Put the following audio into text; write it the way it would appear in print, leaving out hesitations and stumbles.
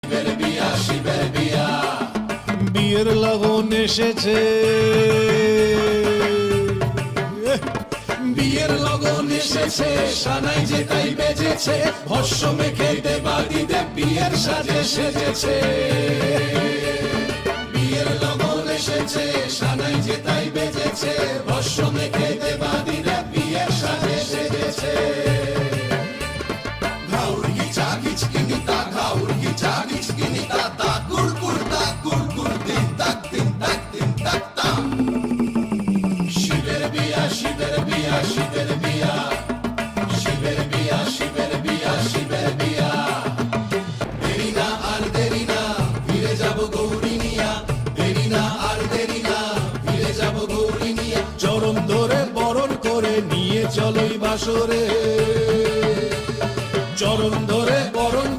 শিবের বিয়া শিবের বিয়া বিয়ের লগন এসেছে বিয়ের লগন এসেছে সানাই যে তাই বেজেছে ভস্য মেখে দেবাদিদেব বিয়ের সাজে সেজেছে বিয়ের লগন এসেছে সানাই যে তাই বেজেছে ভস্য মেখে দেবাদিদেব বিয়ের সাজে সেজেছে ঘাউর গিচা গিচকিনিতা ঘাউর গিচা গিচকিনিতা তা কুড়কুড় তা কুড়কুড় দিন তাক দিন তাক দিন তাক তাম শিবের বিয়া শিবের বিয়া শিবের বিয়া শিবের বিয়া শিবের বিয়া শিবের বিয়া দেরি না আর দেরি না ফিরে যাব গৌরী নিয়া দেরি না আর দেরি না ফিরে যাব গৌরী নিয়া চরণ ধরে বরণ করে নিয়ে চলোই বাসরে চরণ ধরে বরণ